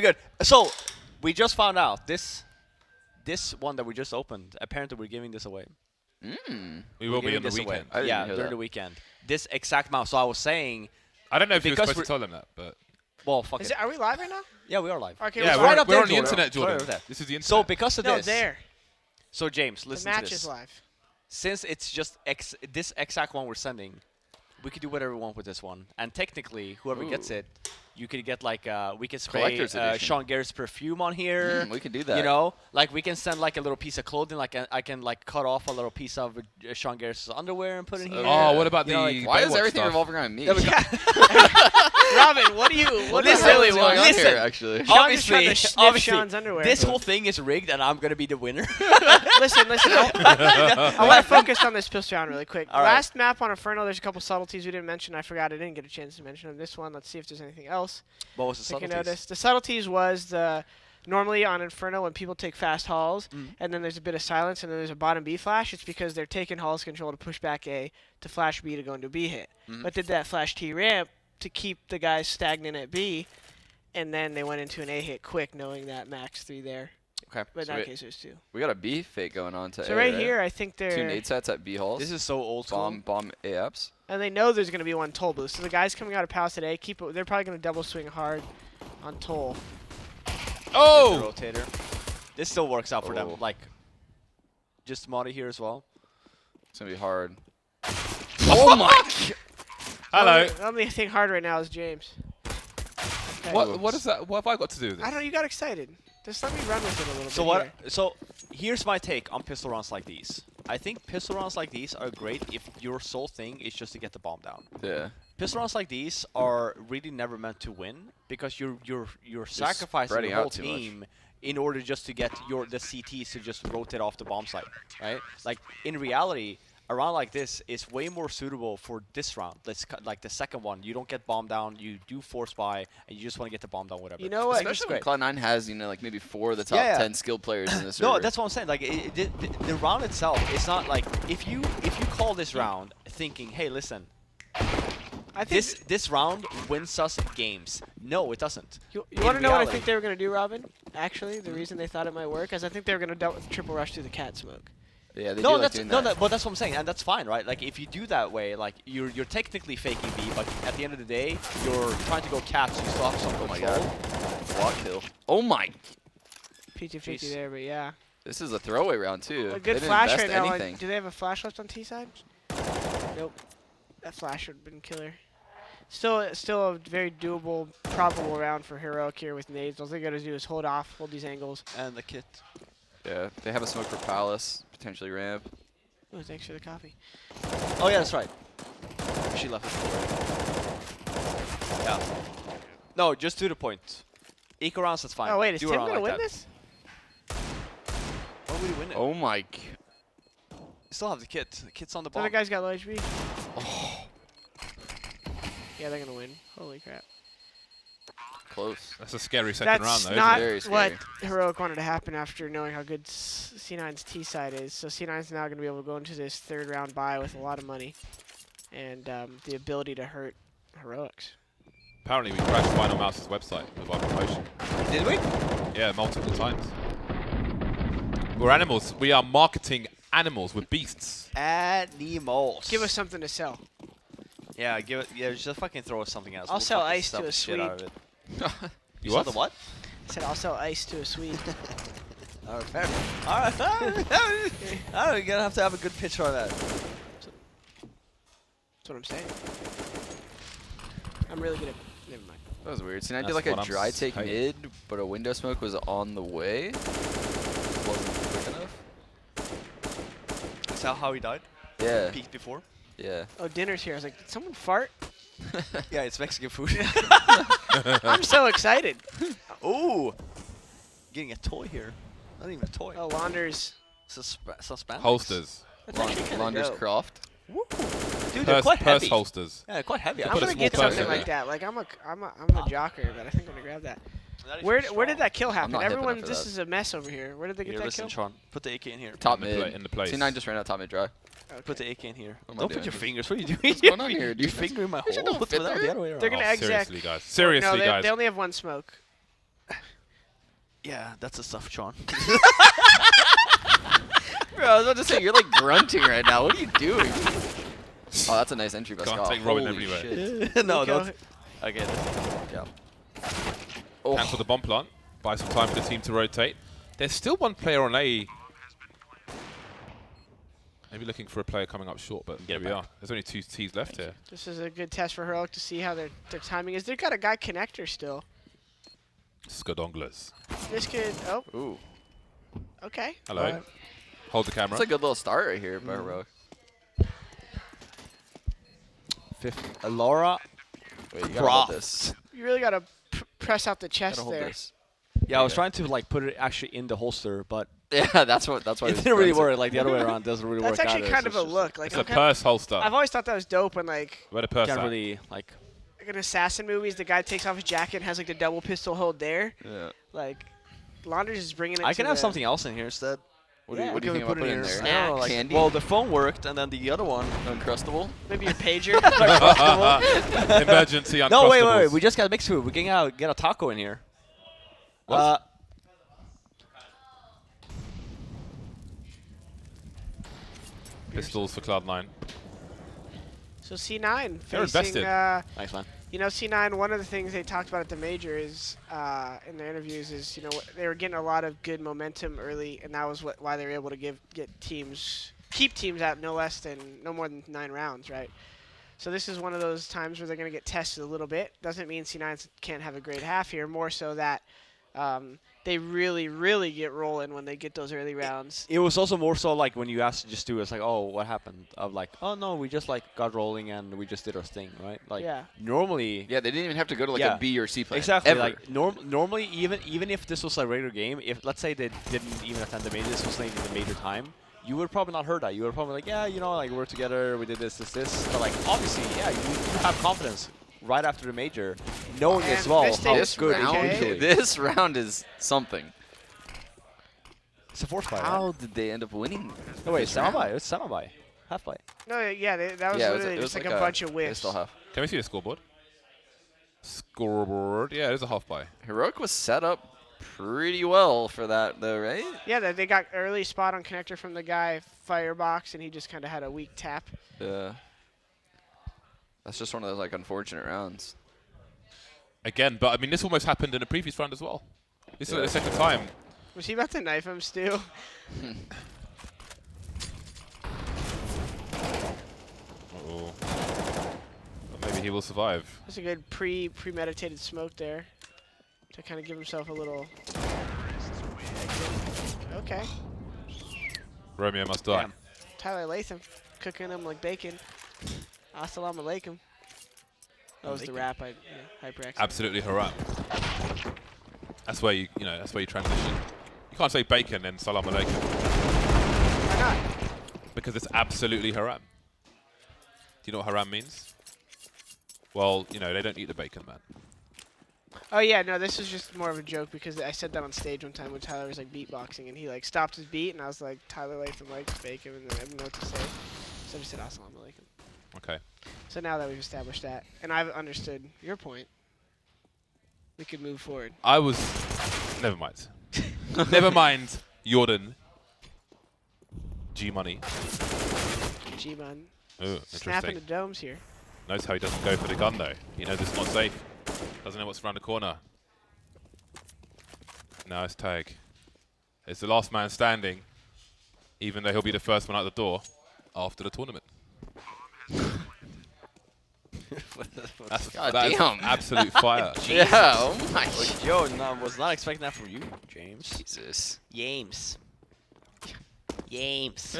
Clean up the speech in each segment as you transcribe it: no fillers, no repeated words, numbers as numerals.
Good. So we just found out this one that we just opened. Apparently, we're giving this away. We will be on the this away. weekend. I didn't Yeah, hear during that. the weekend. This exact mouse. So I was saying, I don't know if you're because supposed to tell them that, but well, fuck it. Are we live right now? Yeah, we are live. Okay, yeah, we're right we're, up we're there, on the Jordan. internet, Right Jordan. up there. This is the internet. So because of no, this, there. so James, The listen to match this. is live. Since it's just this exact one we're sending, we could do whatever we want with this one. And technically, whoever gets it, you could get like we can spray Collector's edition. Sean Garrett's perfume on here. We can do that. You know, like we can send like a little piece of clothing. Like I can like cut off a little piece of Sean Garrett's underwear and put it in here. Oh, what about You the know, like, Why is Baywatch everything stuff? revolving around me? Robin, what do you? What the is hell really is going on want? here, actually? Sean just tried Obviously, to sniff obviously, Sean's underwear. this whole thing is rigged, and I'm gonna be the winner. Listen. I want to focus on this pistol round really quick. All right. Last map on Inferno, there's a couple subtleties we didn't mention. I forgot. I didn't get a chance to mention them. This one, let's see if there's anything else. What was the I can subtleties? notice. The subtleties was the normally on Inferno when people take fast hauls, and then there's a bit of silence, and then there's a bottom B flash. It's because they're taking hauls control to push back A to flash B to go into B hit. But did that flash T ramp to keep the guys stagnant at B, and then they went into an A hit quick, knowing that max 3 there. Okay. But in So that wait. case, there's 2. We got a B fake going on to So A, right here, I think 2 they're nade sets at B halls. This is so old school. bomb A apps. and they know there's going to be one toll boost. So the guys coming out of Palace today, they're probably going to double swing hard on toll. Oh! Rotator. This still works out for them. Oh. Like, just Modi here as well. It's gonna be hard. Oh my! Hello. The only thing hard right now is James. Okay. What is that? What have I got to do with this? I don't know. You got excited. Just let me run with it a little So bit. what? here. So here's my take on pistol rounds like these. I think pistol rounds like these are great if your sole thing is just to get the bomb down. Yeah. Pistol rounds like these are really never meant to win because you're sacrificing spreading the whole out too much. team in order just to get the CTs to just rotate off the bomb site, right? Like in reality, a round like this is way more suitable for this round. Like the second one, you don't get bomb down, you do force buy, and you just want to get the bomb down, whatever. You know what? Especially when great. Cloud9 has, like maybe 4 of the top Yeah, yeah. 10 skilled players in this No, server. that's what I'm saying. Like the round itself, it's not like if you call this round thinking, hey, listen, I think this round wins us games. No, it doesn't. you in want to know what I reality- think they were going to do, Robin? Actually, the reason they thought it might work is I think they were going to triple rush through the cat smoke. Yeah, they No, do like that's doing no, that. but that's what I'm saying, and that's fine, right? Like if you do that way, like you're technically faking B, but at the end of the day, you're trying to go cat, so you still have some Oh my control. god. Block kill. Oh my. PT-50 Jeez. there, but yeah. This is a throwaway round too. A They good didn't flash invest right now. anything. Do they have a flash left on T side? Nope. That flash would have been killer. Still a very doable, probable round for Heroic here with nades. All they got to do is hold these angles. And the kit. Yeah, they have a smoke for Palace, potentially ramp. Oh, thanks for the coffee. Oh yeah, that's right. She left it already. Yeah. No, just to the point. Eco rounds, that's fine. Oh wait, is Do Tim a round gonna like win that. this? Why would he win it? Oh my. You still have the kit. The kit's on the The bomb. other guy's got low HP. Oh, Yeah, they're gonna win. Holy crap. close. That's a scary second round, That's though. not Very what scary. Heroic wanted to happen after knowing how good C9's T side is. So C9's now going to be able to go into this third round buy with a lot of money and the ability to hurt Heroics. Apparently, we crashed Final Mouse's website with our promotion. Did we? Yeah, multiple times. We're animals. We are marketing animals. We're beasts. Animals. Give us something to sell. Yeah, give it. Yeah, just fucking throw us something else. I'll We'll sell fucking ice to sell a the shit out of it. You Sell what? the what? I said I'll sell ice to a Swede. Alright, fair. Alright, alright, you're gonna have to have a good pitch on that. That's what I'm saying. I'm really good at. Never mind. That was weird. See, I That's did like a what I'm dry take saying. mid, but a window smoke was on the way. Wasn't quick enough. Is that how he died? Yeah. Peeked before? Yeah. Oh, dinner's here. I was like, did someone fart? Yeah, it's Mexican food. I'm so excited. Ooh! Getting a toy here. Not even a toy. Oh, Launders. Suspend. Holsters. That's actually kind of Launders dope. Croft. Woo! Dude, they're Purse, quite purse heavy. holsters. Yeah, they're quite heavy. I'm put a gonna small get purse something in like there. that. Like I'm a jocker, but I think I'm gonna grab that. Where did that kill happen? not hip Everyone, enough for this that. is a mess over here. Where did they get Here, that listen, kill? Sean. Put the AK in here. Top In the pla- mid. in the place. C9 just ran out top mid dry. Okay. Put the AK in here. What am I Don't put doing? your fingers. What are you doing? What's going on here, You're dude? fingering my This shit hole. don't Put fit that there. the other way around. They're gonna Oh, exec. seriously, guys. Seriously, no, guys. they only have one smoke. Yeah, that's the stuff, Sean. Bro, I was about to say, you're like grunting right now. What are you doing? Oh, that's a nice entry by Can't Scott. take Robin Holy everywhere. shit. No, Nico, don't. Okay. Yeah. Oh. Cancel the bomb plant. Buy some time for the team to rotate. There's still one player on A. Maybe looking for a player coming up short, but Get here it we back. are. There's only two T's left here. This is a good test for Heroic to see how their timing is. They've got a guy connector still. Skadonglas. This could. Oh, Ooh. okay. Hello. Alright. Hold the camera. That's a good little start right here by Heroic. Fifth. Laura. Wait, you gotta hold Croft. this. You really gotta press out the You chest gotta hold there. this. Yeah, I was Yeah. trying to like put it actually in the holster, but Yeah, that's why. it was didn't really grunting. work. Like the other way around doesn't really That's work. actually either, kind so of a it's just- look. Like It's I'm a kinda- purse holster. I've always thought that was dope when like Where the purse Can't at? really like. in assassin movies, the guy takes off his jacket and has like the double pistol hold there. Yeah. Like Launders is bringing it. I to can have the- something else in here instead. What do you, Yeah, what do you Can think we about putting in here? there? I don't know, like, Candy? well, the phone worked, and then the other one. Uncrustable? Maybe your pager. Emergency Uncrustables. No, wait. We just got mixed food. We can get a taco in here. What? Pistols for Cloud9. So C9 They're facing. invested. Nice man. You know, C9. One of the things they talked about at the major is in their interviews is they were getting a lot of good momentum early, and that was why they were able to keep teams at no more than 9 rounds, right? So this is one of those times where they're going to get tested a little bit. Doesn't mean C9 can't have a great half here. More so that they really get rolling when they get those early rounds. It was also more so like when you asked to just do it, it's like, oh, what happened? Of like, oh no, we just like got rolling and we just did our thing, right? Like Yeah. normally. Yeah, they didn't even have to go to like Yeah. a B or C plan. Exactly. Ever. Like normally, even if this was a regular game, if let's say they didn't even attend the major, this was like the major time, you would probably not heard that. You would probably like, yeah, like we're together, we did this. But like obviously, yeah, you have confidence right after the major, knowing And as well this how this good round, individually. this round is something. It's a force fight. How Right? did they end up winning? No, wait, this round? semi-buy. It's semi-buy. Half buy. No, yeah, that was Yeah, literally it was just like a bunch of they whiffs. still have. Can we see the scoreboard? Scoreboard. Yeah, it is a half buy. Heroic was set up pretty well for that, though, right? Yeah, they got early spot on connector from the guy Firebox, and he just kind of had a weak tap. Yeah. That's just one of those like unfortunate rounds. Again, but I mean, this almost happened in a previous round as well. This is like the second time. Was he about to knife him, Stu? Uh-oh. But maybe he will survive. That's a good premeditated smoke there to kind of give himself a little. Okay, Romeo must die. Damn. Tyler Latham cooking him like bacon. Assalamu alaikum. That was the rap. Hyper accent. Absolutely haram. That's where you transition. You can't say bacon and salam alaikum Why not? because it's absolutely haram. Do you know what haram means? Well, they don't eat the bacon, man. Oh yeah, no, this was just more of a joke because I said that on stage one time when Tyler was like beatboxing and he like stopped his beat and I was like, Tyler Latham likes bacon, and then I didn't know what to say, so I just said assalamu alaikum. Okay. So now that we've established that and I've understood your point, we could move forward. Never mind. Never mind, Jordan. G-Money. G-Man Oh, snapping the interesting. domes here. Knows how he doesn't go for the gun, though. He knows it's not safe. Doesn't know what's around the corner. Nice tag. It's the last man standing, even though he'll be the first one out the door after the tournament. That's God that is damn. absolute fire. Yeah, oh my Like, yo, was not expecting that from you, James. Jesus. James. James.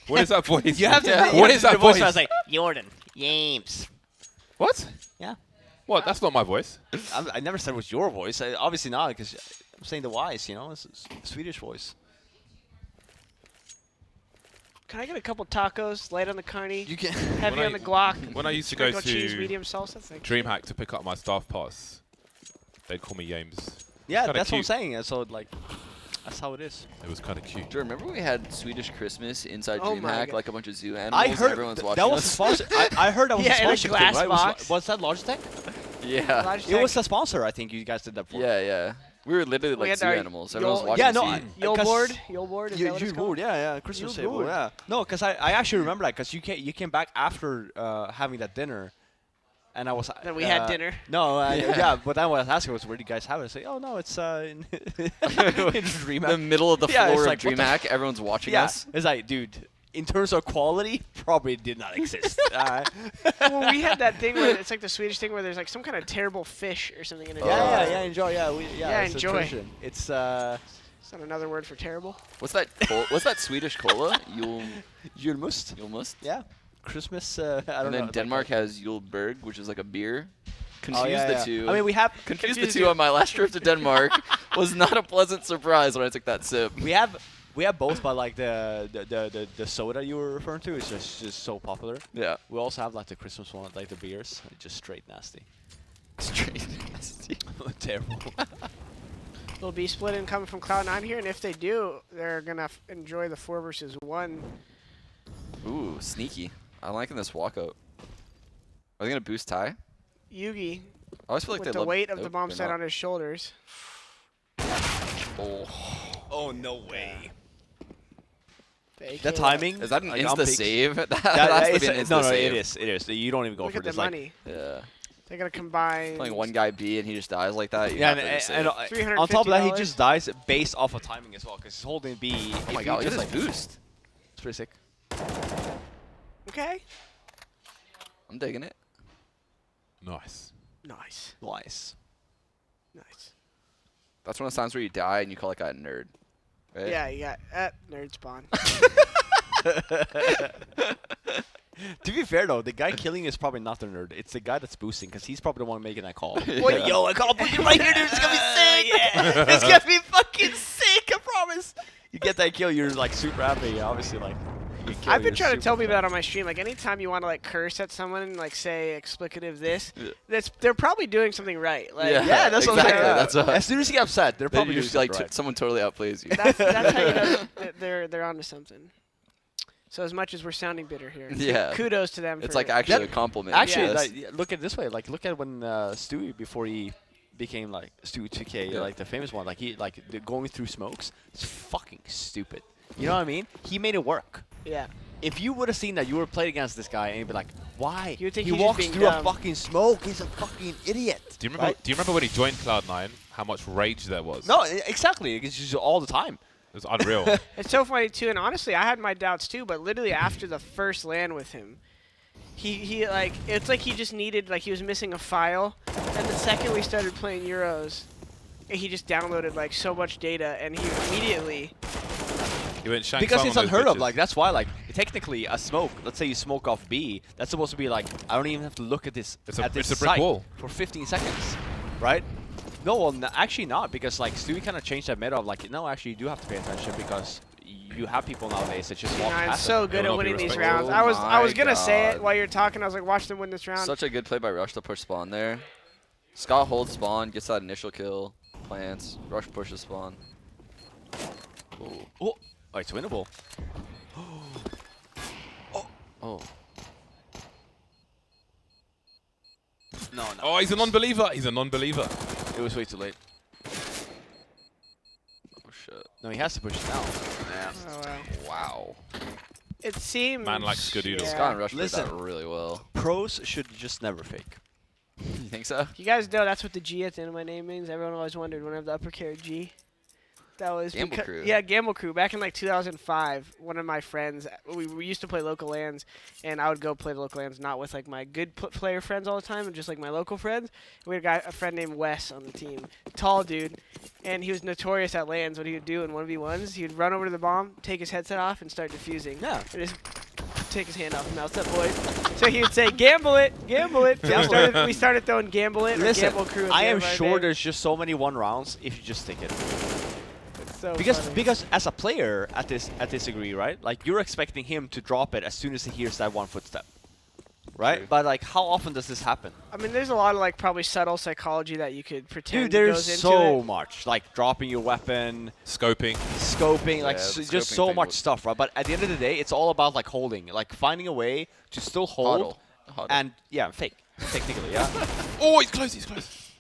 What is that voice? You have to. Yeah. You What have is to do that the voice? voice? I was like, Jordan. James. What? Yeah. What? That's not my voice. I never said it was your voice. Obviously not, because I'm saying the Y's. It's a Swedish voice. Can I get a couple tacos, light on the carne, You can. heavy When on the guac, When I used to go sprinkle cheese, to medium salsa? Thank you. DreamHack to pick up my staff pass, they'd call me James. Yeah, Kinda that's what I'm cute. saying. And so like, that's how it is. It was kind of cute. Do you remember we had Swedish Christmas inside Oh my DreamHack, God. like a bunch of zoo animals? I and heard everyone's watching that was us? a sponsor. I heard that was Yeah, a in a sponsor glass thing, right? box. Was that Logitech? Yeah. Logitech. It was a sponsor. I think you guys did that for. Yeah, yeah. We were literally We like had zoo our animals. Everyone was Yule- watching Yeah, no, the I- scene. Yule Because- board? Yule board? Is that what it's called? Yeah, Christmas Yule table, board. yeah. No, because I actually remember that because you came back after having that dinner, and I was. Then we had dinner. No, Yeah. yeah, but then when I was asking, where do you guys have it? I say, oh no, it's in DreamHack. The middle of the Yeah, it's floor like, of what the DreamHack. Everyone's watching Yeah, us. it's like, dude, in terms of quality, probably did not exist. Well, we had that thing where it's like the Swedish thing where there's like some kind of terrible fish or something in it. Yeah, enjoy. Yeah, Yeah, it's a enjoy. tradition. It's Is that another word for terrible? What's that? What's that Swedish cola? julmust. Julmust. Yeah, Christmas. I don't know. And then it's Denmark like has Julberg, which is like a beer. Oh, Confused yeah, the yeah. two. I mean, we have confused the confused two you. on my last trip to Denmark. Was not a pleasant surprise when I took that sip. we have both, but like the soda you were referring to is just so popular. Yeah. We also have like the Christmas one, like the beers, just straight nasty. Straight nasty. Terrible. Little B split in coming from Cloud9 here, and if they do, they're gonna enjoy the 4 versus 1. Ooh, sneaky. I'm liking this walkout. Are they gonna boost tie? Yugi, I always feel like with they the weight of nope, the bomb they're set not. on his shoulders. Oh. Oh no way. The AK The timing. Is that an like, on insta peaks. save? that That, has to it's be an insta no, save. it is. You don't even go Look for at this. the Like, money. Yeah. They're gonna combine. Playing one guy B and he just dies like that. You yeah, have to just and save. on top of that, he $350. just dies based off of timing as well, because he's holding B. Oh my god, look at this boost. It's pretty sick. Okay. I'm digging it. Nice. Nice. Nice. Nice. That's one of the times where you die and you call that guy a nerd. Right? Yeah, you got nerd spawn. To be fair though, the guy killing is probably not the nerd. It's the guy that's boosting, because he's probably the one making that call. Wait, Yo, I call boost right here, dude. It's gonna be sick. Yeah, it's gonna be fucking sick. I promise. You get that kill, you're like super happy. Obviously, like. you kill, I've been you're trying to super tell people pumped. that on my stream. Like anytime you want to like curse at someone and like say explicative this, Yeah. they're probably doing something right. Like Yeah. Yeah, that's what I'm Exactly, saying. that's what- As soon as you get upset, they're Then probably you doing just like something right. someone totally outplays you. that's how you know that they're onto something. So as much as we're sounding bitter here, Yeah. kudos to them. It's for like actually That- a compliment. Actually, yes. like, look at it this way. Like, look at when Stewie, before he became like Stewie 2K, Yeah. like the famous one. Like going through smokes. It's fucking stupid. You know what I mean? He made it work. yeah. If you would have seen that you were playing against this guy and you'd be like, why? You would think he he's just walks being through dumb. a fucking smoke. He's a fucking idiot. Do you remember? Right? Do you remember when he joined Cloud9? How much rage there was? No, exactly. It's just all the time. It was unreal. It's so funny too, and honestly, I had my doubts too. But literally after the first LAN with him, he like it's like he just needed like he was missing a file, and the second we started playing Euros, he just downloaded like so much data, and he immediately He went Shang Because Tsung it's on those unheard of. bitches. Like that's why. Like technically, a smoke. Let's say you smoke off B. That's supposed to be like I don't even have to look at this. It's a- at this it's a brick site wall. for 15 seconds, right? No, well, actually not, because like Stewie kind of changed that meta of like no, actually you do have to pay attention because you have people nowadays that just walk I'm past so them. good will at not be winning these respected. rounds. Oh I was my gonna say it God. while you're talking. I was like, watch them win this round. Such a good play by Rush to push spawn there. Scott holds spawn, gets that initial kill, plants. Rush pushes spawn. Ooh. Oh, it's winnable. Oh. No, Oh, he's a non-believer. He's a non-believer. it was way too late. Oh shit. No, he has to push it now. Yeah. Oh, wow. Wow. It seems. Man likes Skadoodle. Yeah. Scott and Rush played Listen. that really well. Pros should just never fake. You think so? You guys know that's what the G at the end of my name means. Everyone always wondered when I have the upper carry G. That was Gamble becau- Crew. Yeah, Gamble Crew. Back in like 2005, one of my friends, we used to play local lands, and I would go play the local lands not with like my good player friends all the time, and just like my local friends. We had a friend named Wes on the team, tall dude, and he was notorious at lands. What he would do in 1v1s, he would run over to the bomb, take his headset off, and start defusing. Yeah. And just take his hand off and mouth up, boys. So he would say, "Gamble it, gamble it." So we started throwing "Gamble it" or Listen, "Gamble Crew." at I the am end of our sure name. there's just so many one rounds if you just think it. It's so Because funny. as a player at this degree, right? Like you're expecting him to drop it as soon as he hears that one footstep, right? True. But like, how often does this happen? I mean, there's a lot of like probably subtle psychology that you could pretend Dude, there's goes into so it. much, like dropping your weapon, Scoping. scoping, like Yeah, the just scoping so thing much was- stuff, right? But at the end of the day, it's all about like holding, like finding a way to still hold Huddle. Huddle. and yeah, fake, technically, yeah. Oh, he's close. He's close.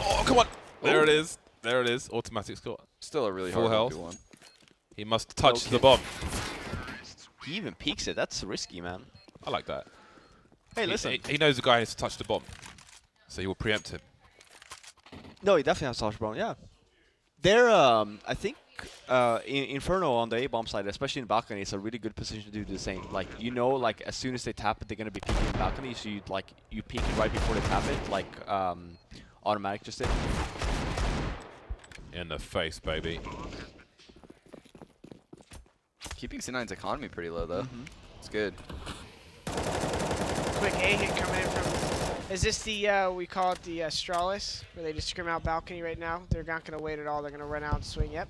Oh, come on. There it is. There it is. Automatic score. Still a really Full hard health. 1v1. He must touch Okay. the bomb. He even peeks it. That's risky, man. I like that. Hey, listen. He knows the guy has to touch the bomb, so he will preempt him. No, he definitely has touch bomb. Yeah. They're I think Inferno on the A bomb side, especially in balcony, is a really good position to do the same. Like like as soon as they tap it, they're gonna be peeking in balcony. So you peek it right before they tap it, like automatic just did. In the face, baby. Keeping C9's economy pretty low, though. It's good. Quick A hit coming in from. Is this the we call it the Stralis, where they just scrim out balcony right now? They're not gonna wait at all. They're gonna run out and swing. Yep.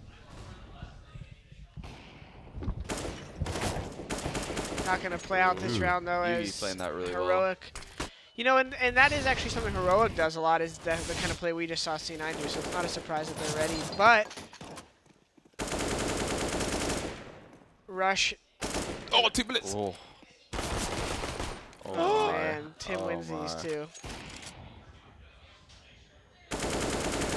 Not gonna play out this round though. Yugi As playing that really well. Heroic. You know, and that is actually something Heroic does a lot, is the kind of play we just saw C9 do, so it's not a surprise that they're ready. But Rush. Oh, 2 minutes. Oh. Oh, my. man, Tim Oh wins my. these two.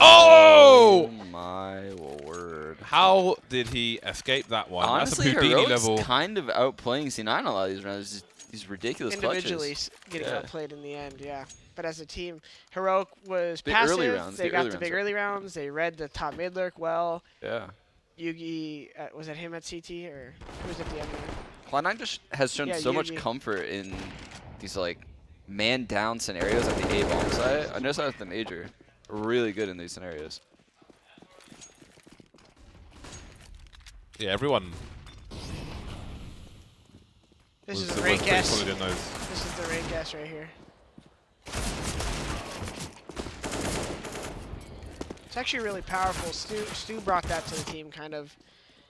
Oh! My word. How did he escape that one? Honestly, That's a Houdini Heroic's level. kind of outplaying C9 a lot of these rounds. These ridiculous Individually clutches. getting Yeah. outplayed in the end, yeah. But as a team, Heroic was The passive. early rounds, They the got early the big rounds. early rounds. They read the top mid lurk well. Yeah. Yugi, was that him at CT or who was at the end there? Cloud9 just has shown Yeah, so much Yugi. comfort in these like man down scenarios at the A bomb site. I noticed that with the major. Really good in these scenarios. Yeah, everyone This was, is was a great pretty guess. solid in those. This is the right guess right here. It's actually really powerful. Stu brought that to the team, kind of,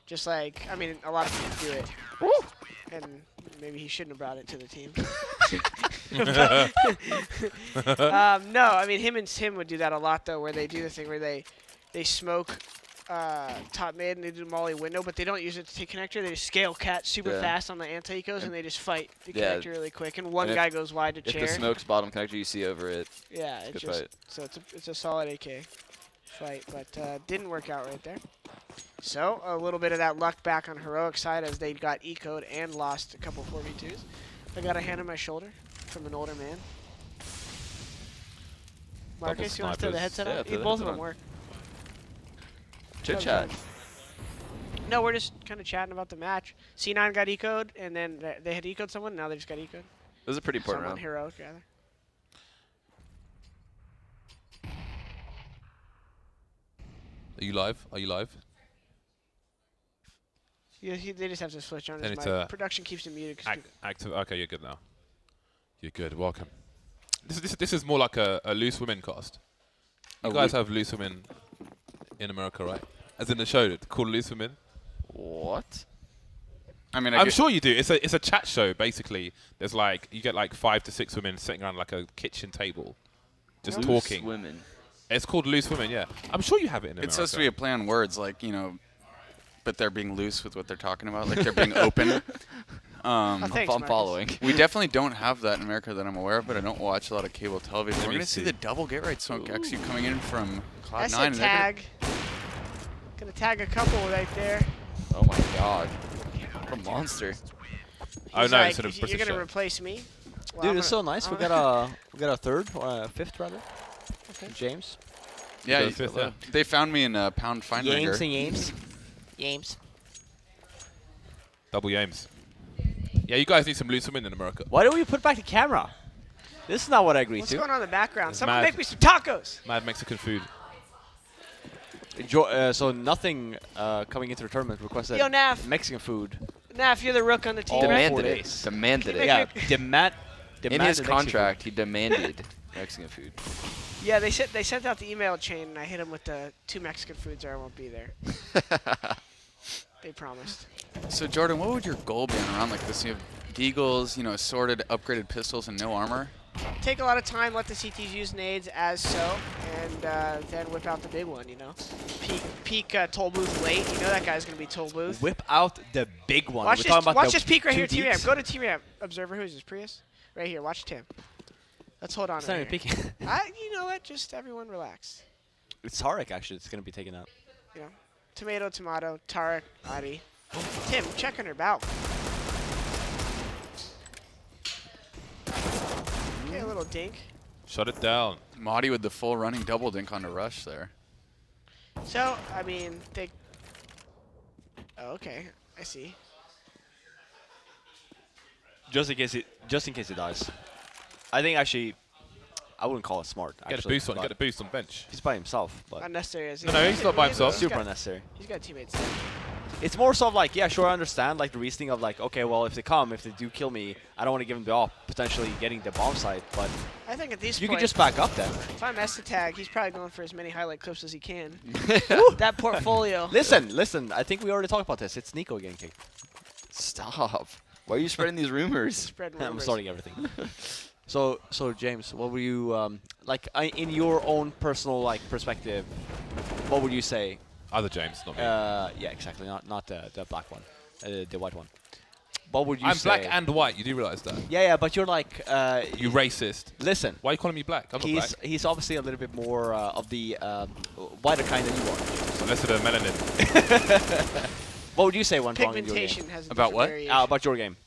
just like, I mean, a lot of people do it. And maybe he shouldn't have brought it to the team. No, I mean, him and Tim would do that a lot, though, where they do the thing where they smoke top mid and they do molly window, but they don't use it to take connector. They just scale cat super Yeah. fast on the anti-ecos, and they just fight the Yeah. connector really quick. And one And if- guy goes wide to If chair. the smoke's bottom connector you see over it, Yeah, it's good just fight. so it's a solid AK fight, but didn't work out right there. So a little bit of that luck back on Heroic side as they got ecoed and lost a couple 4v2s. I got a hand on my shoulder from an older man. Marcus, you want to throw the snipers. headset Yeah, on? throw the Both headset of them on. work. chit chat. No, we're just kind of chatting about the match. C9 got ecoed, and then they had ecoed someone. Now they just got ecoed. It was a pretty important Someone round. Heroic rather. Are you live? Are you live? Yeah, they just have to switch on Then his it's, mic. Production keeps him muted. 'cause Active. Okay, you're good now. You're good. Welcome. This is more like a loose women cast. You A guys loo- have loose women in America, right? As in the show, called Loose Women. What? I mean, I'm sure you do. It's a chat show basically. There's like you get like 5 to 6 women sitting around like a kitchen table, just Loose talking. women. It's called Loose Women. Yeah, I'm sure you have it in America. It's supposed to be a play on words, like, you know, but they're being loose with what they're talking about, like they're being open. Oh, thanks, I'm Marcus. following. We definitely don't have that in America that I'm aware of, but I don't watch a lot of cable television. Let We're me going to see see. the double get right smoke actually coming in from That's Cloud9. a and they're gonna- tag. Gonna tag a couple right there. Oh my god. What a monster. Oh He's no, like, it's in a you're British gonna show. replace me? Well, Dude, I'm it's so gonna- nice. We I'm got a third or a fifth rather. Okay. James. Yeah, Go fifth, yeah. they found me in Pound Finder. Yames and Yames. Yames. Double Yames. Yeah, you guys need some Loose Women in America. Why don't we put back the camera? This is not what I agreed What's to. going on in the background? It's Someone mad. make me some tacos. Mad Mexican food. So nothing coming into the tournament requested Yo, Naf. Mexican food. Nah, if you're the rook on the team, All right? 4 Demanded days. it. Demanded Make it. Yeah, it- demand. In his demanded Mexican contract, he demanded Mexican food. Yeah, they sent out the email chain, and I hit them with the 2 Mexican foods, or I won't be there. They promised. So, Jordan, what would your goal be on a round like this? You have deagles, you know, assorted, upgraded pistols, and no armor. Take a lot of time, let the CTs use nades as so, and then whip out the big one, you know. Peek toll booth late. You know that guy's going to be toll booth. Whip out the big one. Watch We're this, talking about watch the this peek right here, 2 T-Ramp. deeps. Go to T-Ramp. Observer, who is this, Prius? Right here, watch Tim. Let's hold on It's not right even here. peeking. You know what? Just everyone relax. It's Tarek actually. It's gonna be taken out. You know, tomato, tomato, Tarek, Adi. Tim, check on her balcony. Okay, a little dink. Shut it down. Mahdi with the full running double dink on the rush there. So, I mean, they... Oh, okay, I see. Just in case it dies. I think actually, I wouldn't call it smart. Get a Actually, boost on. but Get a boost on bench. He's by himself, but Unnecessary. As No, he's not by himself. super got, unnecessary. he's got teammates. It's more so of like, yeah, sure, I understand like the reasoning of like, okay, well, if they do kill me, I don't want to give them the op, potentially getting the bomb site, but I think at these you can points, just back up then. if I'm S-Tag, he's probably going for as many highlight clips as he can. That portfolio. Listen, I think we already talked about this. It's Nico getting kicked. Stop. Why are you spreading these rumors? Spread I'm rumors. starting everything. So James, what were you in your own personal like perspective? What would you say? Other James, not me. Yeah, exactly. Not the black one, the white one. What would you I'm say? black and white. You do realize that? Yeah, but you're like You racist. listen. Why are you calling me black? I'm not black. He's obviously a little bit more of the whiter kind than you are. So less of the melanin. What would you say went wrong in your game? Pigmentation has a About different what? variation. About your game.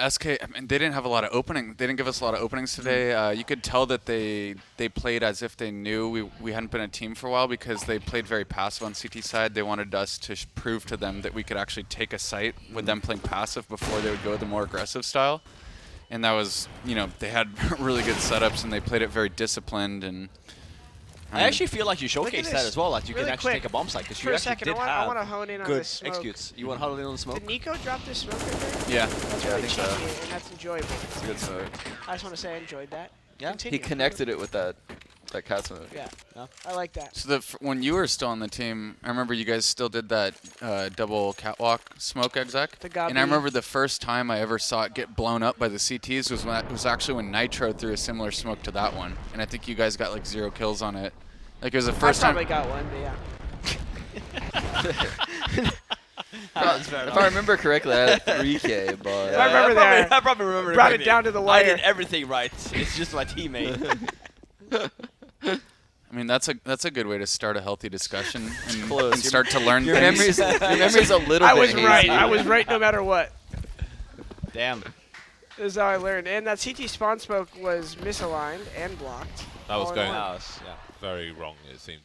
SK, I mean, they didn't have a lot of opening. They didn't give us a lot of openings today. You could tell that they played as if they knew we hadn't been a team for a while because they played very passive on CT side. They wanted us to prove to them that we could actually take a site with them playing passive before they would go the more aggressive style. And that was, they had really good setups and they played it very disciplined. And I actually feel like you Look at showcased that this. as well. That you Really can actually quick. take a bomb site because For you a actually second, did I want to have hone in on good this smoke. executes. You want to huddle in on the smoke? Did Nico drop this smoke right there? yeah, That's Yeah, I really think so. cheeky, and that's enjoyable. It's a good smoke. I just want to say I enjoyed that. Yeah? Continue. He connected it with that cat smoke. Yeah, Yeah. I like that. So when you were still on the team, I remember you guys still did that double catwalk smoke exec. The Gabi. And I remember the first time I ever saw it get blown up by the CTs was actually when Nitro threw a similar smoke to that one. And I think you guys got like 0 kills on it. Like it was the first I time. probably got one, but yeah. If I remember correctly, I had 3K, but I remember that. I probably remember. Brought it down to the I wire. did everything right. It's just my teammate. I mean, that's a good way to start a healthy discussion and, Close. and start to learn your things. memory's a little I bit was hazy. right. I was right no matter what. Damn. This is how I learned. And that CT spawn smoke was misaligned and blocked. That was All in going one. House. Yeah. very wrong, it seemed.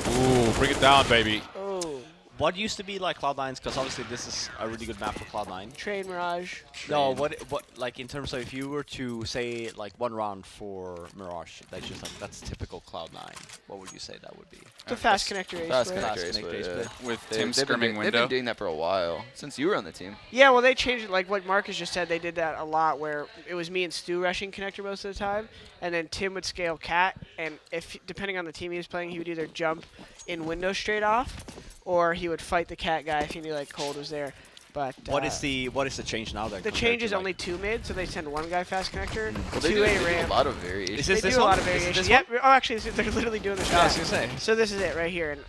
Ooh, bring it down, baby. Oh, What used to be like Cloud9's? Because obviously this is a really good map for Cloud9. train Mirage. No, what like in terms of if you were to say like one round for Mirage, that's just like that's typical Cloud9. What would you say that would be? The fast connector ace Fast split. connector Fast ace connector split, ace yeah. split. With They- Tim they've been skirming They've window. been doing that for a while since you were on the team. Yeah, well, they changed it. Like what Marcus just said, they did that a lot where it was me and Stu rushing connector most of the time, and then Tim would scale cat, and if depending on the team he was playing, he would either jump in window straight off, or he would fight the cat guy if he knew like Cold was there. But What is the change now? Then the compared change to, is like- only 2 mid, so they send 1 guy fast connector, Well, they 2 do, A they do a ramp. lot of variations. Is They this do this a one? lot of Is it variations. this Yep. Oh, actually, they're literally doing the Yeah, I was shot. gonna say. So this is it right here, and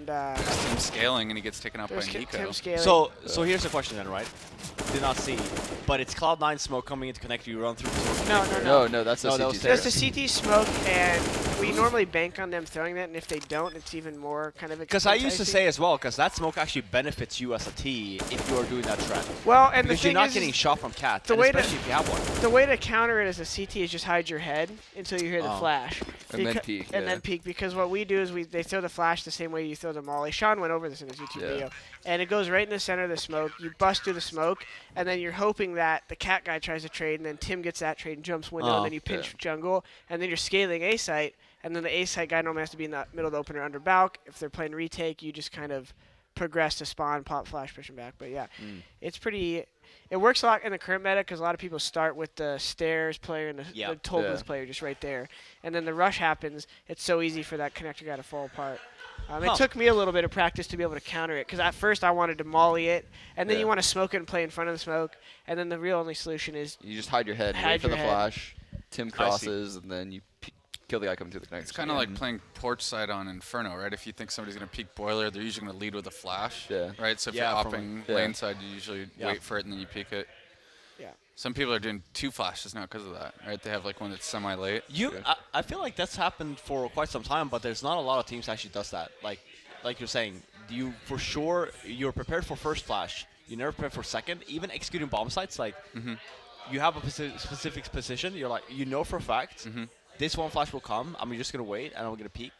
Tim scaling and he gets taken out by there's Nico. Tim scaling. So here's the question then, right? Did not see, but it's Cloud9 smoke coming into connector. You run through. No, that's No, the that CT was terror. There's the CT smoke, and we normally bank on them throwing that, and if they don't, it's even more kind of Because I used to enticing. say as well, because that smoke actually benefits you as a T if you are doing that trend. Well, and Because the you're thing not is, getting shot from cat, the and way to- especially if you have one. the way to counter it as a CT is just hide your head until you hear the Oh. flash. And then Beca- peek, And yeah. then peek, because what we do is they throw the flash the same way you throw the molly. Sean went over this in his YouTube Yeah. video. And it goes right in the center of the smoke. You bust through the smoke, and then you're hoping that the cat guy tries to trade, and then Tim gets that trade and jumps window, Oh, and then you pinch yeah. jungle, and then you're scaling A site, and then the A site guy normally has to be in the middle of the opener under balk. If they're playing retake, you just kind of progress to spawn, pop, flash, push him back. But yeah, it's pretty. It works a lot in the current meta because a lot of people start with the stairs player and the Yeah. toll Yeah. booth player just right there, and then the rush happens. It's so easy for that connector guy to fall apart. Huh. It took me a little bit of practice to be able to counter it because at first I wanted to molly it, and then Yeah. you want to smoke it and play in front of the smoke, and then the real only solution is You just hide your head, Hide wait for your the head. flash. Tim crosses, and then you kill the guy coming through the connector. It's kind of like playing porch side on Inferno, right? If you think somebody's going to peek boiler, they're usually going to lead with a flash, Yeah. right? So if Yeah, you're from- opping yeah. lane side, you usually Yeah. wait for it and then you peek it. yeah. Some people are doing 2 flashes now because of that, right? They have like one that's semi-late. I feel like that's happened for quite some time, but there's not a lot of teams that actually does that. Like you're saying, you for sure you're prepared for first flash. You never prepare for second. Even executing bomb sites, like you have a specific position. You're like, you know for a fact, this one flash will come. I'm just gonna wait and I'm gonna peek.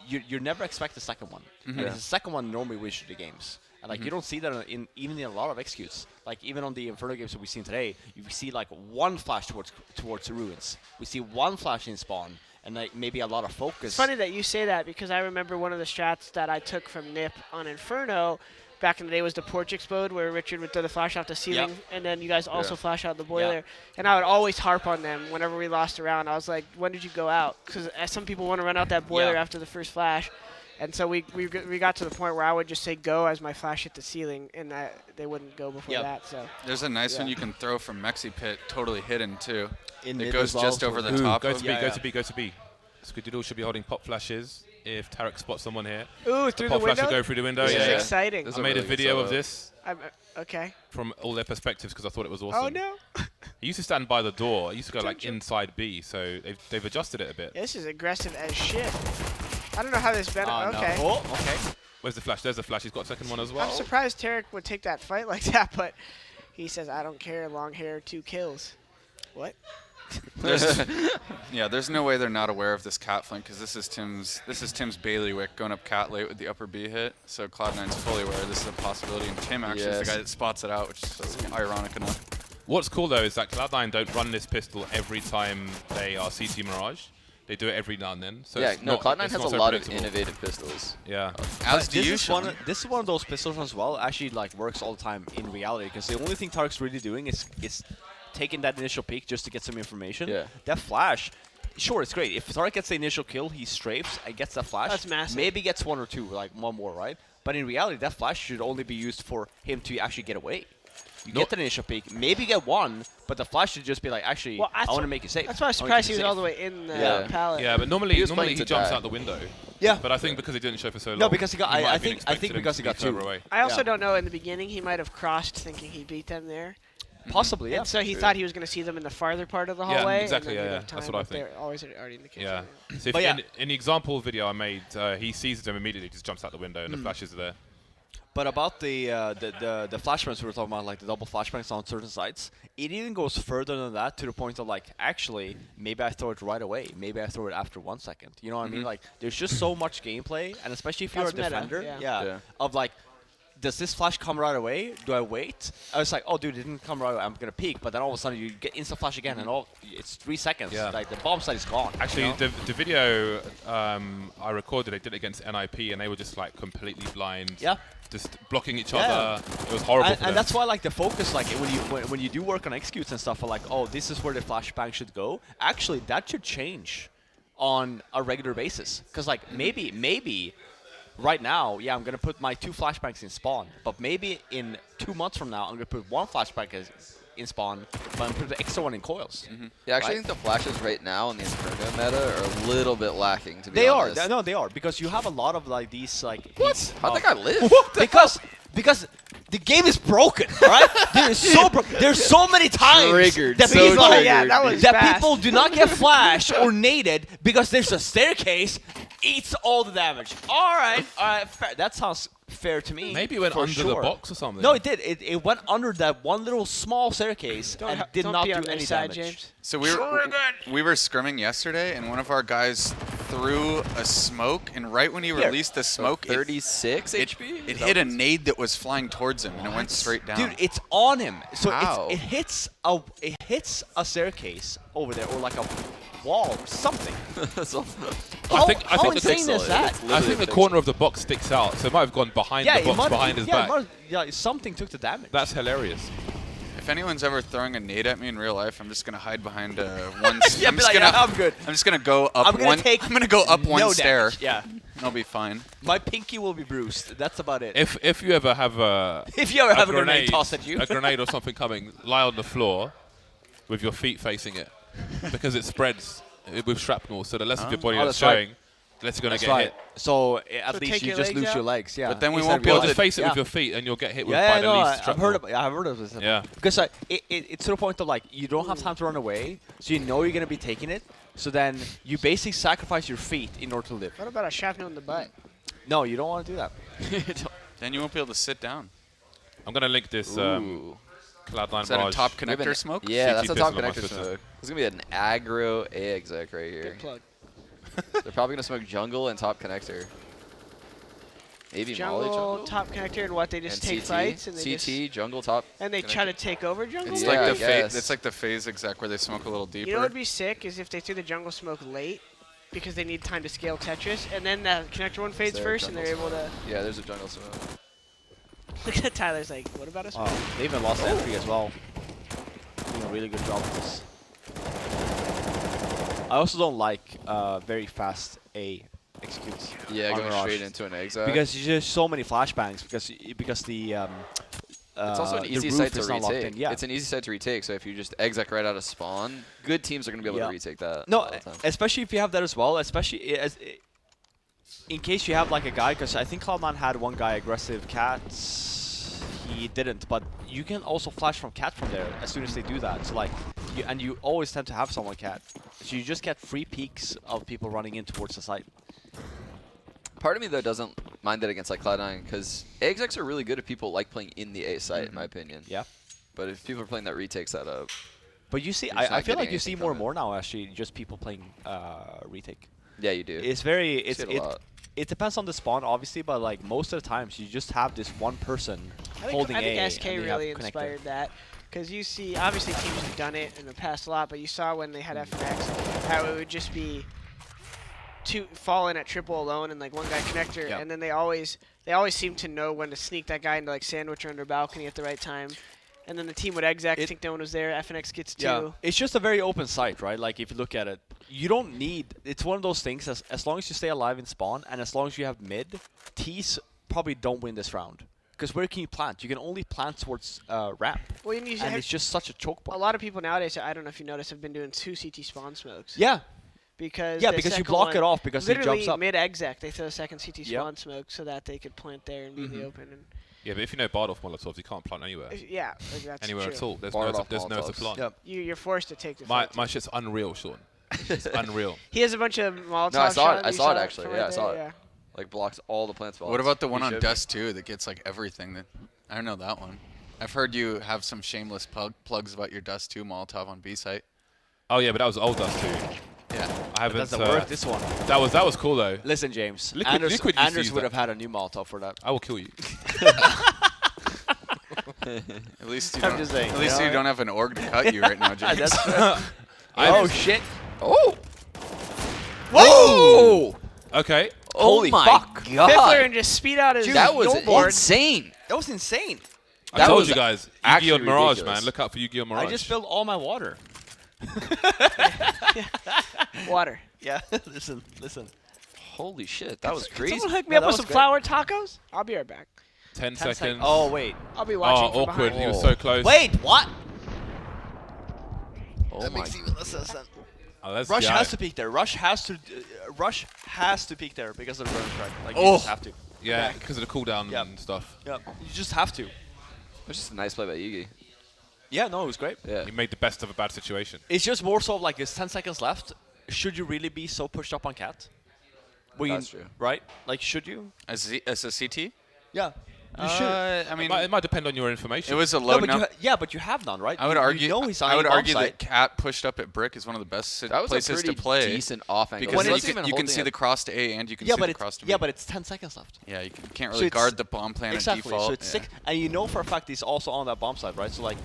You never expect the second one. And it's the second one normally wins the games. And like you don't see that even in a lot of executes. Like even on the Inferno games that we've seen today, you see like one flash towards the ruins. We see one flash in spawn, and like maybe a lot of focus. It's funny that you say that because I remember one of the strats that I took from Nip on Inferno back in the day was the porch explode, where Richard would throw the flash off the ceiling, and then you guys also flash out the boiler. And I would always harp on them whenever we lost a round. I was like, when did you go out? Because some people want to run out that boiler after the first flash. And so we got to the point where I would just say go as my flash hit the ceiling, and they wouldn't go before that. So there's a nice one you can throw from Mexi Pit, totally hidden too. It goes just over the top. Go to B, go to B, go to B. Squiddoodle should be holding pop flashes if Tarek spots someone here. Ooh, through the pop flash window? will go through the window. This Yeah, is yeah. exciting. This I is made a really good video of setup. this Okay. from all their perspectives because I thought it was awesome. Oh, no. He used to stand by the door. He used to go like inside B, so they've adjusted it a bit. This is aggressive as shit. I don't know how this better. Okay. No. Oh, okay. Where's the flash? There's the flash. He's got a second one as well. I'm surprised Tarek would take that fight like that, but he says, I don't care, long hair, 2 kills. What? There's no way they're not aware of this cat flank because this is Tim's bailiwick going up cat late with the upper B hit. So Cloud9's fully aware this is a possibility, and Tim actually is the guy that spots it out, which is ironic enough. What's cool though is that Cloud9 don't run this pistol every time they are CT Mirage. They do it every now and then. So Cloud9 has it's a so lot of predictable. innovative pistols. Yeah. As do This you, is Sean. this is one of those pistols as well. Actually, like works all the time in reality because the only thing Tarek's really doing is taking that initial peek just to get some information. Yeah. That flash, sure, it's great. If Tarek gets the initial kill, he strafes and gets that flash. That's massive. Maybe gets 1 or 2, like one more, right? But in reality, that flash should only be used for him to actually get away. You get the initial peek, maybe get 1, but the flash should just be like, actually, I want to make you safe. That's why I was surprised he was all the way in the pallet. Yeah, but normally was he playing to jumps die. out the window. Yeah. But I think because he didn't show for so long. No, because he got. might I have been think expecting him because to he be got 2. further away. I also Yeah. don't know, in the beginning, he might have crossed thinking he beat them there. Possibly, yeah. And so he thought he was going to see them in the farther part of the hallway. exactly, And then yeah, he'd have that's time, what I but they're think. always already in the kitchen. Yeah. So if But yeah. in the example video I made, he sees them immediately, just jumps out the window, and the flashes are there. But about the flashbangs we were talking about, like the double flashbangs on certain sites, it even goes further than that to the point of like, actually, maybe I throw it right away. Maybe I throw it after 1 second. You know what I mean? Like, there's just so much gameplay, and especially if you're a That's meta, defender, yeah. of like, does this flash come right away? Do I wait? I was like, oh, dude, it didn't come right away. I'm going to peek. But then all of a sudden, you get instant flash again, and it's 3 seconds. Yeah. Like, the bomb site is gone. Actually, you know? the video I recorded, I did it against NIP, and they were just like completely blind. Yeah. Just blocking each Yeah. other. It was horrible for them. And that's why, like, the focus, like, when you do work on executes and stuff, like, oh, this is where the flashbang should go. Actually, that should change on a regular basis. Because, like, maybe right now, yeah, I'm gonna put my 2 flashbangs in spawn. But maybe in 2 months from now, I'm gonna put 1 flashbang in spawn, but I'm gonna put the extra one in coils. Yeah, actually, I Right? think the flashes right now in the Inferno meta are a little bit lacking, to be They are. honest. No, they are. Because you have a lot that like these, like... What? How'd that guy live? Because the game is broken, right? There's so many times Triggered, that so people, triggered. Yeah, that was that fast. people do not get flashed or naded because there's a staircase eats all the damage. All right, fair. That sounds fair to me. Maybe it went for under sure. the box or something. No, it did. It went under that one little small staircase and did Don't not be do on their any side, damage. James. So we were scrimming yesterday, and one of our guys threw a smoke, and right when he released the smoke, 36 it HP? it hit a nade that was flying towards him, and it went straight down. Dude, it's on him. So How? it hits a staircase over there or like a wall or something. So- How think insane pixel is that? It's I literally think the a pixel. corner of the box sticks out, so it might have gone behind the box, behind his back. Something took the damage. That's hilarious. If anyone's ever throwing a nade at me in real life, I'm just gonna hide behind one. Yeah, be like, I'm good. I'm just gonna go up I'm gonna one. take I'm gonna go up one no stair. damage. Yeah, And I'll be fine. my pinky will be bruised. That's about it. If you ever have a If you ever have a grenade tossed at you, a grenade or something coming, lie on the floor with your feet facing it because it spreads with shrapnel. So the less of your body Oh, that's that's right. showing, Unless you're going to That's get right. hit. So at So least take you your just legs lose out? your legs. Yeah. But then we Instead won't of be able Well, to- just face it yeah. with your feet and you'll get hit with Yeah, by the no, least I've shrapnel. heard of. I've heard of this. Yeah. Because it's to the point of like you don't have time to run away, so you know you're gonna be taking it. So then you basically sacrifice your feet in order to live. What about a shrapnel in the butt? No, you don't want to do that. Then you won't be able to sit down. I'm going to link this Ooh. Cloud9 Is that a Mirage. top We have an- connector smoke? Yeah, that's CT a top pistol on my connector Twitter. smoke. There's gonna be an aggro A exec right here. Good plug. They're probably gonna smoke jungle and top connector. Maybe Molly Jungle, jungle. top connector, and what they just and take CT. fights and they CT jungle top. and they try to take over jungle. It's Yeah, like I the guess. it's like the phase exec where they smoke a little deeper. You know what would be sick is if they threw the jungle smoke late because they need time to scale Tetris, and then the connector one fades there, first, and they're jungle able to. Yeah, there's a jungle smoke. Look at Tyler's like, what about us? Oh, they even lost entry as well. Doing a really good job with this. I also don't like very fast A executes. Yeah, on going Mirage. straight into an exec. Because there's just so many flashbangs because the it's also an the easy roof site to is not locked retake. in. Yeah. It's an easy site to retake. So if you just exec right out of spawn, good teams are gonna be able Yeah. to retake that. No, all the time. especially if you have that as well. Especially in case you have like a guy, because I think Cloud9 had one guy aggressive cats. He didn't, but you can also flash from cat from there as soon as they do that. So like, you always tend to have someone cat. So you just get free peeks of people running in towards the site. Part of me though doesn't mind it against like Cloud9 because execs are really good if people like playing in the A site, in my opinion. Yeah. But if people are playing that retake setup, But you see, You're just I not feel getting like you see anything more from and more now actually, just people playing retake. yeah, you do. It's very, You see it a lot. it depends on the spawn obviously, but like most of the times you just have this one person holding I think A SK and they really have connector. inspired that. Because you see, obviously teams have done it in the past a lot, but you saw when they had FNX how it would just be two fall in at triple alone and like one guy connector, Yep. and then they always seem to know when to sneak that guy into like sandwich or under balcony at the right time. And then the team would exec, think no one was there, FNX gets two. Yeah, it's just a very open site, right? Like if you look at it, you don't need. It's one of those things. As long as you stay alive in spawn, and as long as you have mid, T's probably don't win this round. Because where can you plant? You can only plant towards ramp, Well, and and it's just such a choke a point. lot of people nowadays, I don't know if you noticed, have been doing 2 CT spawn smokes. Yeah, Because yeah, the because you second block one- it off because he literally jumps up. mid exec, they throw a second CT Yep. spawn smoke so that they could plant there and be in the open. And Yeah, but if you know Bard off Molotovs, you can't plant anywhere. yeah, like that's Anywhere true. at all. There's Bard no, off there's nowhere to Molotovs. plant. Yep. You're forced to take the My fight. my shit's unreal, Sean. It's unreal. He has a bunch of Molotov No, I saw it. shots. I You saw it actually. from Yeah, right I saw there? it. Like blocks all the plant spots. What about the one You on showed me. Dust 2 that gets like everything? That I don't know that one. I've heard you have some shameless plugs about your Dust 2 Molotov on B site. Oh yeah, but that was old Dust too. Yeah. I haven't. That's the worst. This one. That was cool though. Listen, James. Liquid- Anders, Liquid used to Anders use would that. have had a new Molotov for that. I will kill you. At least you I'm don't. just saying, At least you you know, don't have an org to cut you right now, James. That's Oh, shit! Oh! Whoa! Okay. Holy my fuck! Fiffler God! and just speed out his That was snowboard. insane. That was insane. I That told was you guys. actually Yu-Gi-Oh! Mirage, ridiculous. man. Look out for Yu-Gi-Oh! Mirage. I just spilled all my water. Water. Yeah, listen. Holy shit! That was Can crazy. someone hook me Yeah, up that with was some great. flour tacos? I'll be right back. 10 10 seconds. Oh wait. I'll be watching from awkward. behind. He was Oh. so close. Wait, what? Oh my! even less sense. Oh, that's Rush yeah. has to peek there. Rush has to peek there because of the burn track. Like you Oh. just have to. Yeah, Okay. because of the cooldown Yep. and stuff. Yeah, you just have to. It was just a nice play by Yugi. Yeah, no, it was great. Yeah. You made the best of a bad situation. It's just more so of like there's 10 seconds left. Should you really be so pushed up on cat? Well, That's true. Right? Like, should you? As a CT? Yeah. You should. I mean, It might depend on your information. it was a No, low but number. but you have none, right? I would You argue. know he's on I would a bomb argue site. that Cat pushed up at Brick is one of the best That was places a pretty to play decent off angle. because He you wasn't can, even you can holding see it. the cross to A and you can Yeah, see but the it's cross to B. yeah, but it's 10 seconds left. Yeah, you can't So really it's- guard the bomb plan Exactly. at default. So it's yeah. sick, and you know for a fact he's also on that bomb site, right? So like,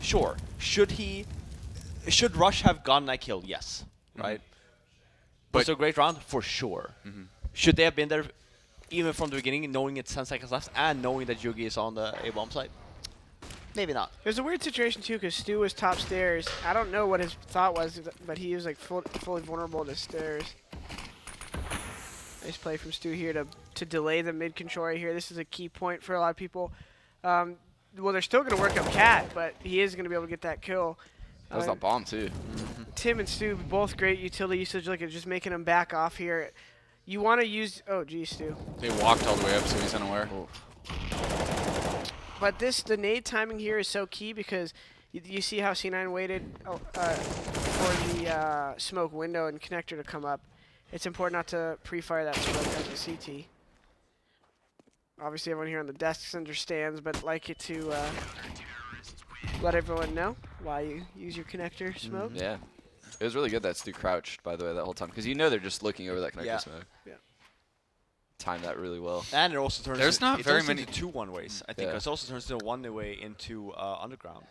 sure, should Rush have gotten that kill? Yes, right. Was it a great round? For sure. Should they have been there even from the beginning, knowing it's 10 seconds left and knowing that Yugi is on the A bomb site? Maybe not. There's a weird situation too, because Stu was top stairs. I don't know what his thought was, but he was like fully vulnerable to stairs. Nice play from Stu here to delay the mid control right here. This is a key point for a lot of people. Well, they're still going to work up Cat, but he is going to be able to get that kill. That was that bomb too. Tim and Stu both great utility usage. Look at just making him back off here. You want to use. Oh, geez, Stu. They walked all the way up, so he's unaware. But the nade timing here is so key because you see how C9 waited for the smoke window and connector to come up. It's important not to pre-fire that smoke as a CT. Obviously, everyone here on the desks understands, but like it to let everyone know why you use your connector smoke. Yeah. It was really good that Stu crouched, by the way, that whole time. Because you know they're just looking over that connector smoke. Yeah. Timed that really well. And it also turns. There's not it very turns many- into two one-ways. I think Yeah. it also turns into one-way into underground.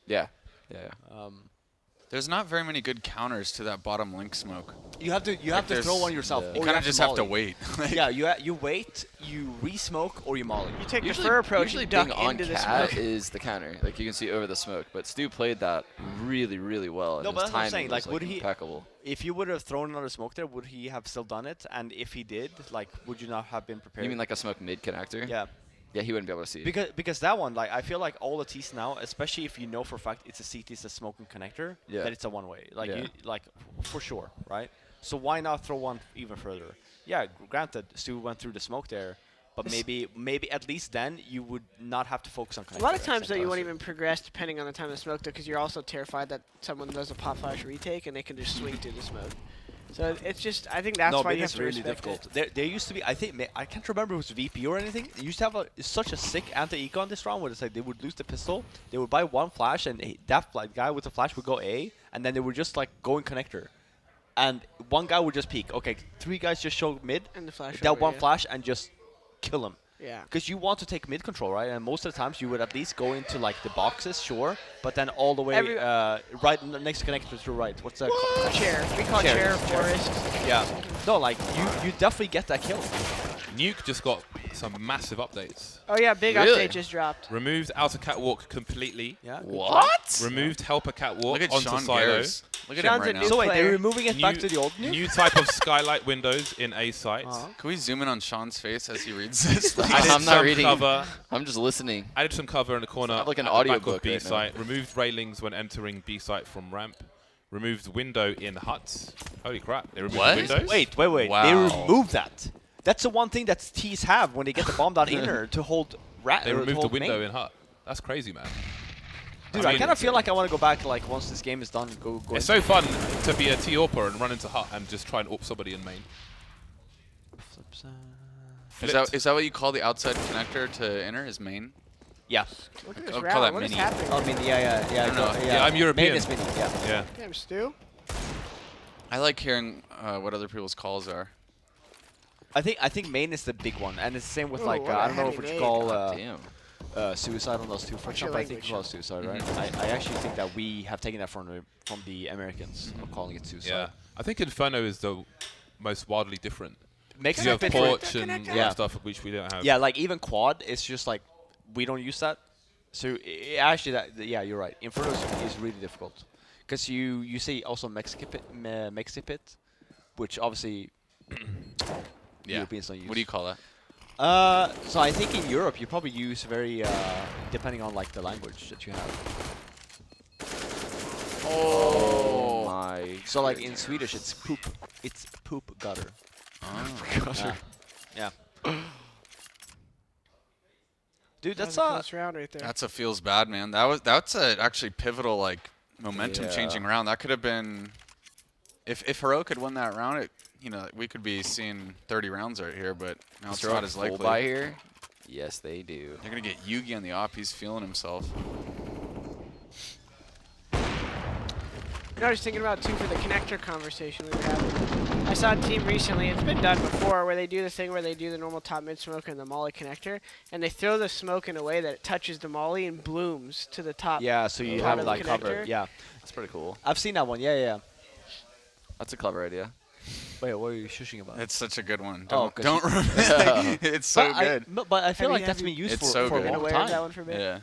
Yeah. Yeah. There's not very many good counters to that bottom link smoke. You have to there's- throw one yourself. yeah. Or You kind of just have to molly. wait. Like, Yeah, you wait, you re-smoke, or you molly. You take Usually, the fur approach usually and duck being on into the cat smoke. is the counter. Like you can see over the smoke. But Stu played that really, really well. And No, but his that's what I'm timing saying, was, like, would he- impeccable. If you would have thrown another smoke there, would he have still done it? And if he did, like, would you not have been prepared? You mean like a smoke mid connector? Yeah. Yeah, he wouldn't be able to see. Because that one, like, I feel like all the T's now, especially if you know for a fact it's a CT, it's a smoking connector, Yeah. that it's a one-way. Like, Yeah. you, like for sure, right? So why not throw one even further? Yeah, granted, Stu went through the smoke there, but maybe at least then you would not have to focus on connector. A lot of at times, the though, same you time. won't even progress depending on the time of smoke, though, because you're also terrified that someone does a pop flash retake and they can just swing through the smoke. So it's just, I think that's no, why but you have it's to really respect difficult. There used to be, I think, I can't remember if it was VP or anything. They used to have such a sick anti-eco on this round where it's like they would lose the pistol, they would buy one flash, and that guy with the flash would go A, and then they would just like go in connector. And one guy would just peek. Okay, 3 guys just show mid, And the flash that over, one yeah. flash, and just kill him. Yeah. Because you want to take mid control, right? And most of the times you would at least go into like the boxes, sure, but then all the way right next to connector to the right. What's that called? Chair. We call chair forest. Yeah. No, like you definitely get that kill. Nuke just got some massive updates. Oh, yeah, big Really? update just dropped. Removed outer catwalk completely. Yeah. What? Removed helper catwalk Look at onto Sean silo. Garris. Look at him Sean's right a now. new So wait, player. they're removing it back to the old new? New type of skylight windows in A site. Can we zoom in on Sean's face as he reads this? please? Added I'm not some reading. cover. I'm just listening. Added some cover in the corner. Sounds like an at the back audiobook of B right now. site. Removed railings when entering B site from ramp. Removed window in huts. Holy crap! They removed What? the windows. Wait. They Wow. removed that. That's the one thing that T's have when they get the bomb down inner to hold They removed the window main. in hut. That's crazy, man. Dude, I I mean- kind of feel like I want to go back like once this game is done. Go. It's so fun to be a T-AWPer and run into hut and just try and AWP somebody in main. Is that what you call the outside connector to inner? Is main? Yeah. Look at this I'll call round. that What is mini. happening? I mean, yeah. I don't know. Yeah, I'm European. Main is mini. Yeah. Yeah. Damn, Stu. I like hearing what other people's calls are. I think main is the big one, and it's the same with Ooh, like what a I don't know heavy what you main. call Damn. suicide on those two. For What's your example, I think language? you call it suicide, right? I actually think that we have taken that from the Americans of calling it suicide. Yeah. I think Inferno is the most wildly different. Makes You it a have bit porch and all Yeah. that stuff which we don't have. Yeah, like even quad, it's just like we don't use that. So actually, yeah, you're right. Inferno is really difficult because you see also Mexipit, which obviously Europeans don't use. What do you call that? So I think in Europe you probably use very depending on like the language that you have. Oh my. So like in Swedish it's poop. It's poop gutter. Oh. Yeah. Dude, That's that's a close round right there. That's a feels bad, man. That's a actually pivotal like momentum changing round. That could have been if Heroic had won that round, we could be seeing 30 rounds right here, but now it's not as likely. By here? Yes, they do. They're gonna get Yugi on the op. He's feeling himself. You know, I was thinking about too for the connector conversation we were having. I saw a team recently, it's been done before, where they do the thing where they do the normal top mid smoke and the molly connector, and they throw the smoke in a way that it touches the molly and blooms to the top. yeah. So you part have of it the like covered. connector. Yeah, That's pretty cool. I've seen that one. Yeah. That's a clever idea. Wait, what are you shushing about? It's such a good one. Oh, Don't 'cause don't. It's so but good. But I feel Have like you- that's have been you- used It's for, so for a good. Been long aware time. of that one for a bit? Yeah.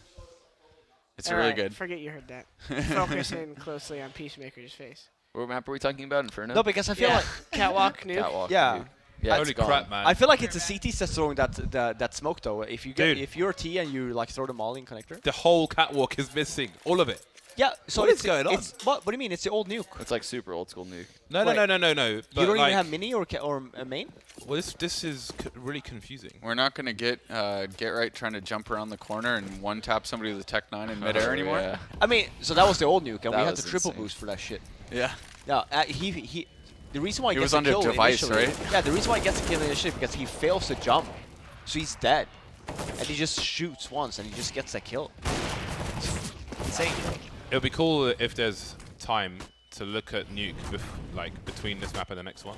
It's All really right, good. Forget you heard that. Focus in closely on Peacemaker's face. What map are we talking about? Inferno? No, because I feel Yeah. like Catwalk nuke. Catwalk. Yeah. dude. Yeah, Holy it's gone. crap, man. I feel like it's the CTs that's throwing that smoke though. If you get Dude. if you're a T and you like throw the molly in connector. The whole catwalk is missing. All of it. Yeah. So What it's is going on? What do you mean? It's the old nuke. It's like super old school nuke. No. Wait. But You don't like, even have mini or a main. Well, this is really confusing. We're not gonna get right trying to jump around the corner and one tap somebody with a Tech 9 in midair anymore. Yeah. I mean, so that was the old nuke, and That we had was the triple insane. boost for that shit. Yeah. Yeah. He. The reason why he He gets was a under kill device, initially, right? Yeah. The reason why he gets a kill initially is because he fails to jump, so he's dead, and he just shoots once and he just gets a kill. It's insane. It would be cool if there's time to look at nuke like between this map and the next one.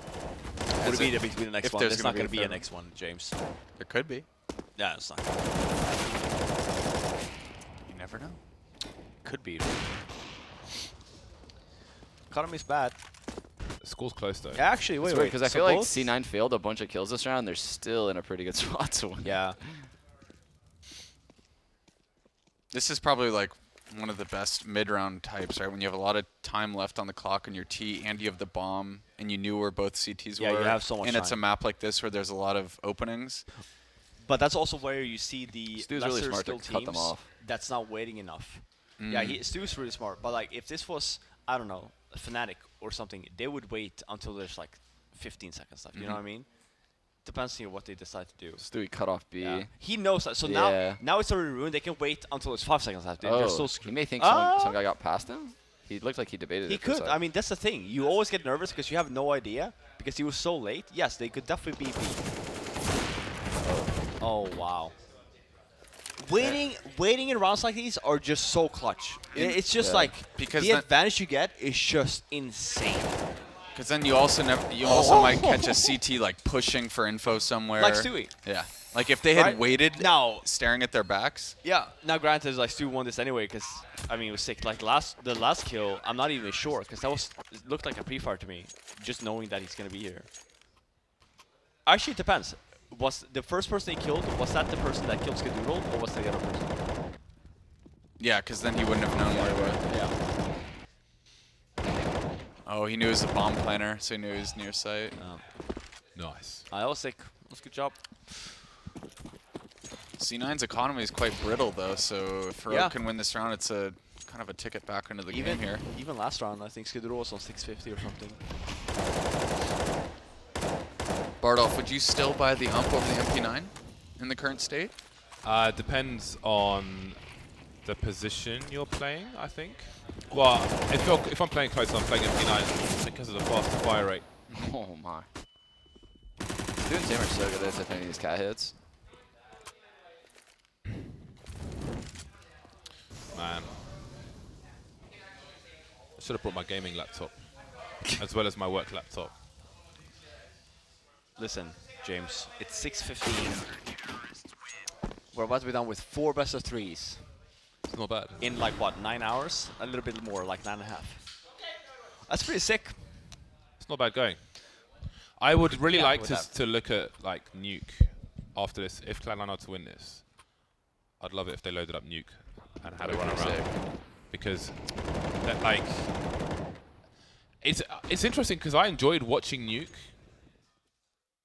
Would it be between the next if one? there's It's gonna not going to be be a a third next one, James. There could be. Yeah, it's not. You never know. Could be. Economy's bad. The score's close though. Yeah, actually, wait, It's weird because I so feel like both- C9 failed a bunch of kills this round. They're still in a pretty good spot to win. Yeah. This is probably like one of the best mid-round types, right? When you have a lot of time left on the clock on your T, and you have the bomb, and you knew where both CTs Yeah, were. you have so much and it's a time. map like this where there's a lot of openings. But that's also where you see the Stu's really lesser smart to skill cut them teams off. that's not waiting enough. Yeah, Stu's really smart. But like, if this was, I don't know, a Fnatic or something, they would wait until there's like 15 seconds left. You know what I mean? Depends on what they decide to do. Stewie cut off B. Yeah. He knows that. So Yeah. now it's already ruined. They can wait until it's 5 seconds left. They're Oh, so he screwed. may think some guy got past him. He looked like he debated He it for a could. sec. I mean, that's the thing. You always get nervous because you have no idea. Because he was so late. Yes, they could definitely be beat. Oh, wow. Waiting in rounds like these are just so clutch. It's just like Because the then- advantage you get is just insane. Because then you also might catch a CT like pushing for info somewhere. Like Stewie. Yeah. Like if they had Right? waited Now- staring at their backs. Yeah. Now, granted, like Stu won this anyway because I mean it was sick. Like the last kill, I'm not even sure because it looked like a pre-fire to me, just knowing that he's gonna be here. Actually, it depends. Was the first person he killed, was that the person that killed Skadoodle, or was that the other person? Yeah, because then he wouldn't have known where he was. Yeah. Oh, he knew it was a bomb planner, so he knew he was near site. Nice. That was sick. That was a good job. C9's economy is quite brittle though, so if Heroic Yeah. can win this round, it's a kind of a ticket back into the game here. Even last round, I think Skadoodle was on 650 or something. Bardolph, would you still buy the ump over the MP9 in the current state? Depends on the position you're playing, I think. Well, if I'm playing close, I'm playing MP9 because of the faster fire rate. Oh my. Stu and Tim are so good at defending these cat hits. Man. I should have brought my gaming laptop as well as my work laptop. Listen, James, it's 6:15. We're about to be done with 4 best of 3s It's not bad. in like what, 9 hours? A little bit more, like 9.5. That's pretty sick. It's not bad going. I would really Yeah, like with to, that. to look at like Nuke after this. If Cloud9 are to win this, I'd love it if they loaded up Nuke and had a run around. Sick. Because that like it's interesting because I enjoyed watching Nuke,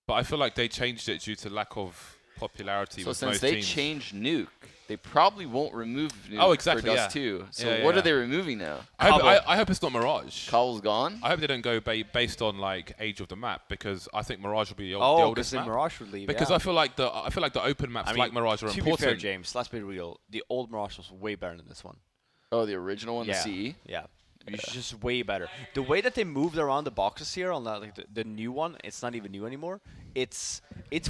but I feel like they changed it due to lack of popularity So with since most they teams. changed Nuke, they probably won't remove Nuke Oh, exactly, for Dust yeah. 2. So Yeah, what yeah. are they removing now? I hope it's not Mirage. Cowl's gone? I hope they don't go based on like age of the map because I think Mirage will be the Oh, oldest because map. Mirage would leave. Because yeah. I feel like the open maps like Mirage are to important. be fair, James, let's be real. The old Mirage was way better than this one. Oh, the original one, Yeah. the CE? Yeah. It's just way better. The way that they moved around the boxes here on like the new one, it's not even new anymore. It's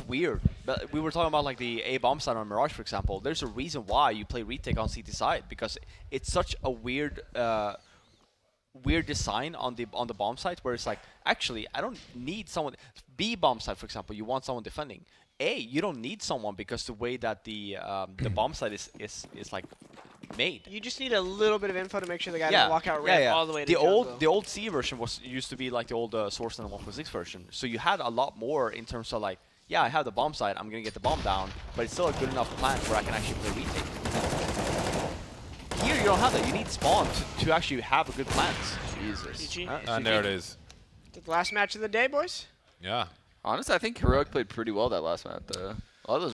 weird. But we were talking about like the A bomb side on Mirage, for example. There's a reason why you play retake on CT side because it's such a weird design on the bomb site where it's like actually I don't need someone. B bomb site, for example, you want someone defending. A, you don't need someone because the way that the bomb site is like made. You just need a little bit of info to make sure the guy Yeah, doesn't walk out red all the way to jungle. the old C version used to be like the old Source and 1.6 version. So you had a lot more in terms of like, yeah, I have the bomb side, I'm gonna get the bomb down, but it's still a good enough plan where I can actually play retake. Here you don't have that. You need spawn to actually have a good plan. Jesus. GG. And there it is. The last match of the day, boys. Yeah. Honestly, I think Heroic played pretty well that last map, though. A lot of those